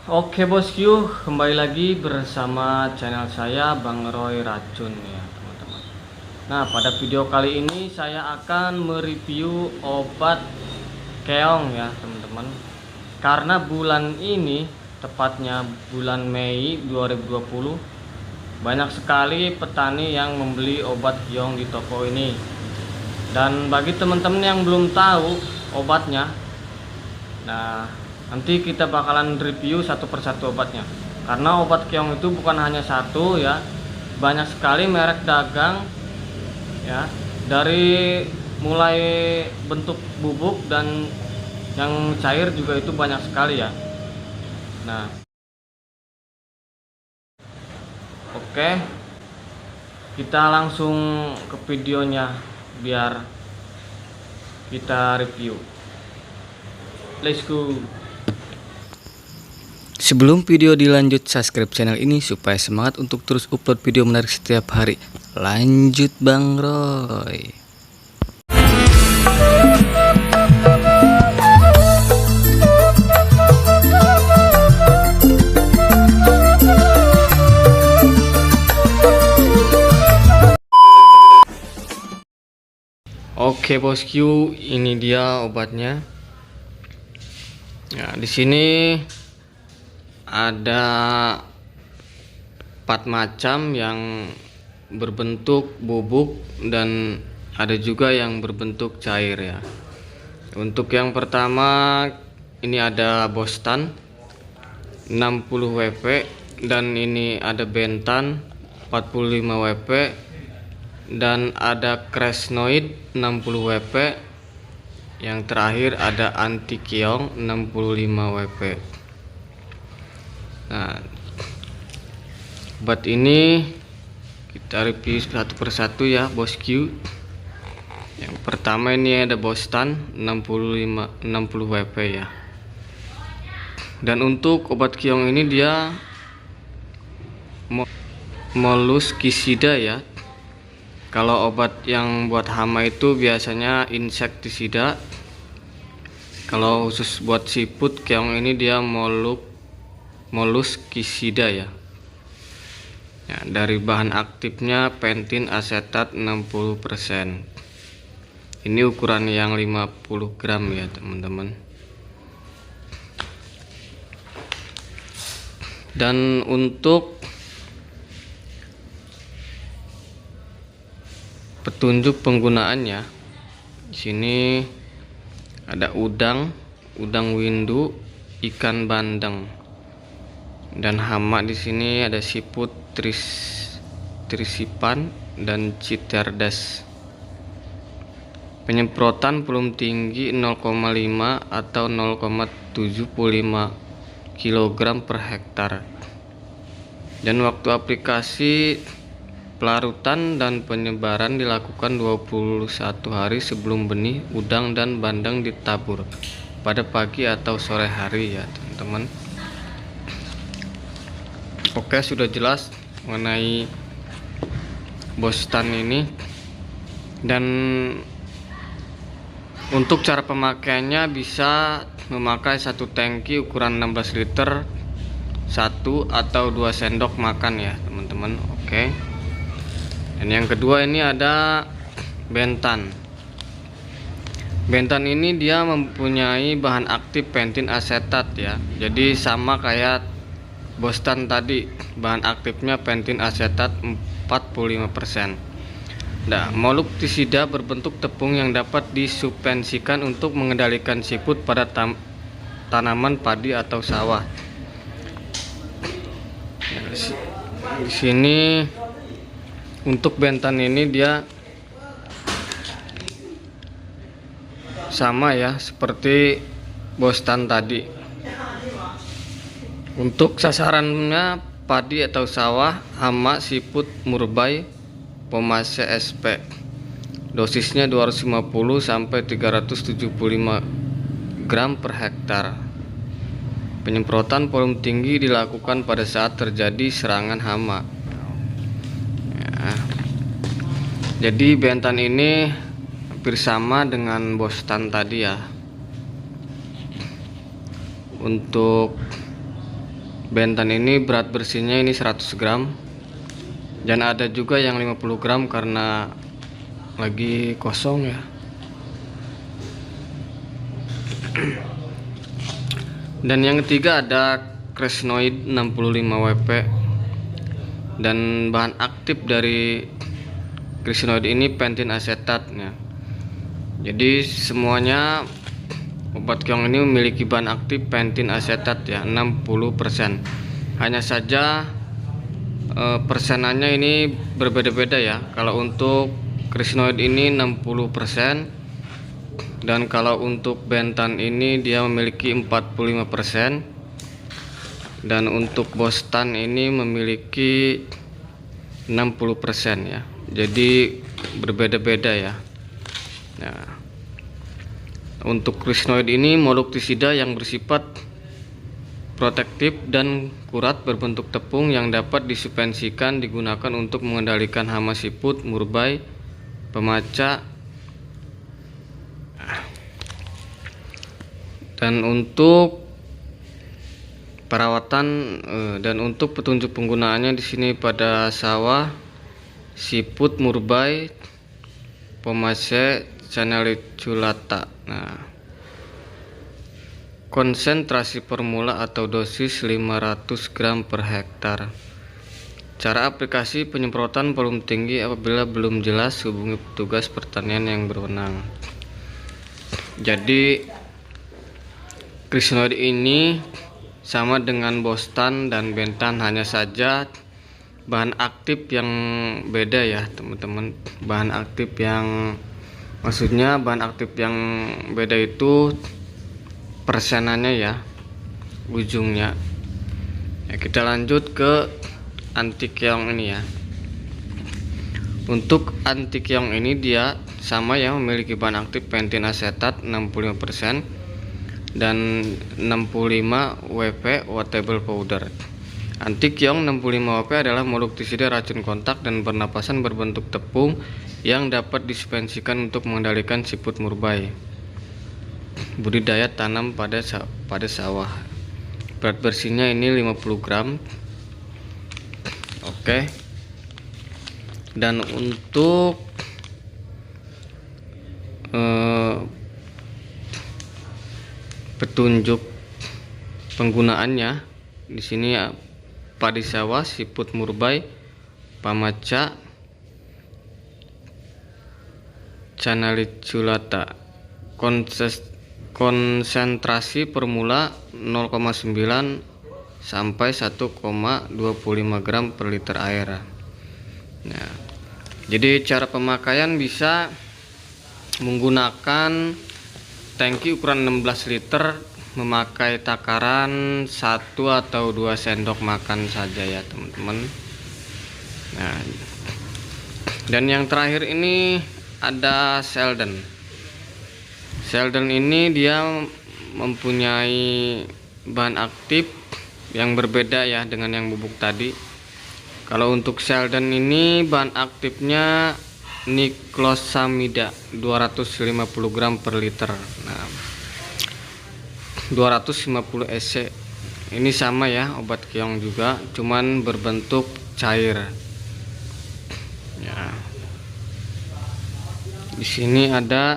Oke bosku, kembali lagi bersama channel saya Bang Roy Racun ya teman-teman. Nah pada video kali ini saya akan mereview obat keong ya teman-teman. Karena bulan ini, tepatnya bulan Mei 2020, banyak sekali petani yang membeli obat keong di toko ini. Dan bagi teman-teman yang belum tahu obatnya, nah nanti kita bakalan review satu persatu obatnya. Karena obat keong itu bukan hanya satu ya, banyak sekali merek dagang ya, dari mulai bentuk bubuk dan yang cair juga itu banyak sekali ya. Nah, oke, kita langsung ke videonya biar kita review. Let's go. Sebelum video dilanjut, subscribe channel ini supaya semangat untuk terus upload video menarik setiap hari. Lanjut Bang Roy. Oke bosku, ini dia obatnya. Ya, di sini ada 4 macam yang berbentuk bubuk dan ada juga yang berbentuk cair ya. Untuk yang pertama ini ada Bostan 60 WP dan ini ada Bentan 45 WP dan ada Krasnoid 60 WP. Yang terakhir ada Anti Keong 65 WP. Nah, obat ini kita review satu persatu ya bosku. Yang pertama ini ada Bostan 60 WP ya. Dan untuk obat keong ini dia Molluscicida ya. Kalau obat yang buat hama itu biasanya insektisida. Kalau khusus buat siput keong ini dia Molluscicida ya. Ya, dari bahan aktifnya pentin asetat 60%. Ini ukuran yang 50 gram ya teman-teman. Dan untuk petunjuk penggunaannya, di sini ada udang windu, ikan bandeng, dan hama di sini ada siput trisipan dan citerdes. Penyemprotan volume tinggi 0,5 atau 0,75 kg per hektar. Dan waktu aplikasi pelarutan dan penyebaran dilakukan 21 hari sebelum benih udang dan bandeng ditabur pada pagi atau sore hari ya teman-teman. Oke, sudah jelas mengenai Bostan ini. Dan untuk cara pemakaiannya bisa memakai satu tangki ukuran 16 liter, 1 atau 2 sendok makan ya teman-teman. Oke. Dan yang kedua ini ada Bentan. Bentan ini dia mempunyai bahan aktif pentin asetat ya. Jadi sama kayak Bostan tadi, bahan aktifnya pentin asetat 45%. Nah, Molluscicida berbentuk tepung yang dapat disuspensikan untuk mengendalikan siput pada tanaman padi atau sawah. Di sini untuk Bentan ini dia sama ya seperti Bostan tadi. Untuk sasarannya padi atau sawah, hama, siput, murbai, pomase SP. Dosisnya 250 sampai 375 gram per hektar. Penyemprotan volume tinggi dilakukan pada saat terjadi serangan hama. Jadi Bentan ini hampir sama dengan Bostan tadi ya. Untuk Bentan ini berat bersihnya ini 100 gram, dan ada juga yang 50 gram karena lagi kosong ya. Dan yang ketiga ada Cresnoid 65 WP, dan bahan aktif dari Cresnoid ini pentin asetat ya. Jadi semuanya obat keong ini memiliki bahan aktif pentin asetat ya, 60%. Hanya saja persenannya ini berbeda-beda ya. Kalau untuk Cresnoid ini 60%, dan kalau untuk Bentan ini dia memiliki 45%, dan untuk Bostan ini memiliki 60% ya. Jadi berbeda-beda ya. Nah, untuk Cresnoid ini moluktisida yang bersifat protektif dan kurat berbentuk tepung yang dapat disuspensikan, digunakan untuk mengendalikan hama siput, murbei, pemaca. Dan untuk perawatan dan untuk petunjuk penggunaannya di sini pada sawah, siput, murbei, pemace, Canaliculatta. Nah, konsentrasi formula atau dosis 500 gram per hektar. Cara aplikasi penyemprotan volume tinggi. Apabila belum jelas, hubungi petugas pertanian yang berwenang. Jadi Cresnoid ini sama dengan Bostan dan Bentan, hanya saja bahan aktif yang beda ya teman-teman. Bahan aktif yang beda itu persenannya ya, ujungnya ya. Kita lanjut ke anti keong ini ya. Untuk anti keong ini dia sama ya, memiliki bahan aktif pentin asetat 65% dan 65 WP wattable powder. Anti keong 65 WP adalah moluktisida racun kontak dan pernapasan berbentuk tepung yang dapat disuspensikan untuk mengendalikan siput murbei. Budidaya tanam pada sawah. Berat bersihnya ini 50 gram. Oke. Dan untuk petunjuk penggunaannya di sini ya, padi sawah, siput murbei, pamaca, Canaliculatta. Konsentrasi formula 0,9 sampai 1,25 gram per liter air. Nah, jadi cara pemakaian bisa menggunakan tangki ukuran 16 liter, memakai takaran 1 atau 2 sendok makan saja ya teman-teman. Nah, dan yang terakhir ini ada Selden. Selden ini dia mempunyai bahan aktif yang berbeda ya dengan yang bubuk tadi. Kalau untuk Selden ini bahan aktifnya Niclosamida 250 gram per liter. Nah, 250 EC. Ini sama ya, obat keong juga, cuman berbentuk cair. Ya. Di sini ada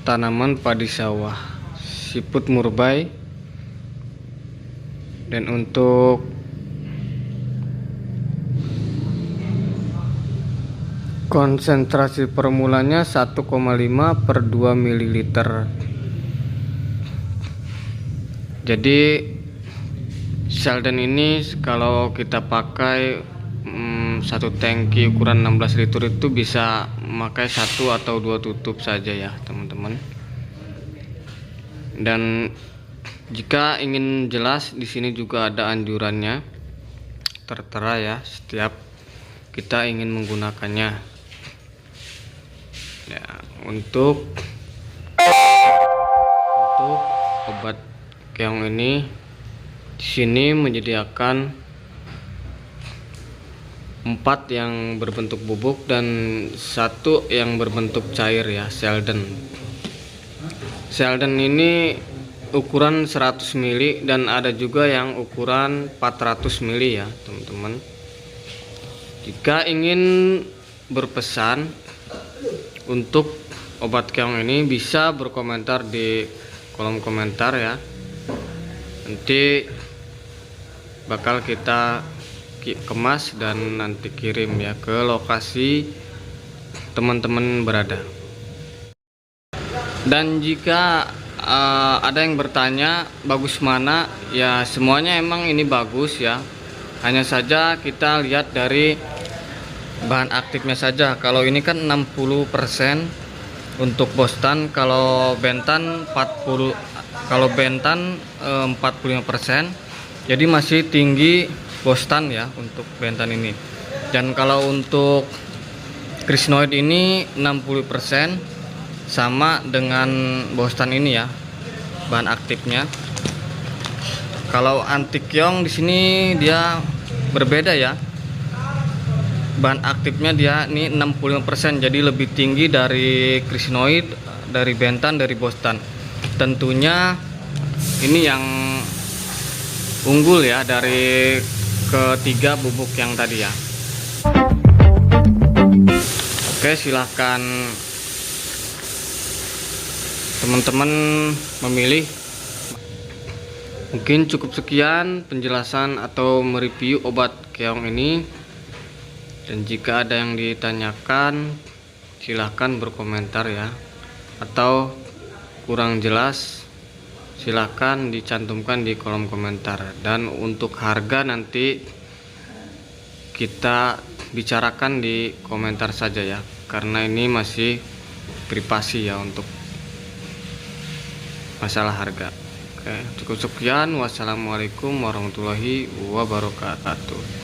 tanaman padi sawah, siput murbei, dan untuk konsentrasi formulanya 1,5 per 2 ml. Jadi Selden ini kalau kita pakai satu tangki ukuran 16 liter itu bisa memakai 1 atau 2 tutup saja ya teman-teman. Dan jika ingin jelas, di sini juga ada anjurannya tertera ya setiap kita ingin menggunakannya. Ya, untuk obat keong ini di sini menyediakan 4 yang berbentuk bubuk dan 1 yang berbentuk cair ya, Selden. Selden ini ukuran 100 mili dan ada juga yang ukuran 400 mili ya teman-teman. Jika ingin berpesan untuk obat keong ini bisa berkomentar di kolom komentar ya. Nanti bakal kita kemas dan nanti kirim ya ke lokasi teman-teman berada. Dan jika ada yang bertanya bagus mana, ya semuanya emang ini bagus ya. Hanya saja kita lihat dari bahan aktifnya saja. Kalau ini kan 60% untuk Bostan, kalau Bentan 40, kalau Bentan 45%. Jadi masih tinggi Bostan ya untuk Bentan ini. Dan kalau untuk Krishnoid ini 60% sama dengan Bostan ini ya bahan aktifnya. Kalau Antikyong di sini dia berbeda ya. Bahan aktifnya dia ini 65%, jadi lebih tinggi dari Krishnoid, dari Bentan, dari Bostan. Tentunya ini yang unggul ya dari ketiga bubuk yang tadi ya. Oke, silahkan teman-teman memilih. Mungkin cukup sekian penjelasan atau mereview obat keong ini. Dan jika ada yang ditanyakan silahkan berkomentar ya, atau kurang jelas silahkan dicantumkan di kolom komentar. Dan untuk harga nanti kita bicarakan di komentar saja ya, karena ini masih privasi ya untuk masalah harga. Oke, cukup sekian. Wassalamualaikum warahmatullahi wabarakatuh.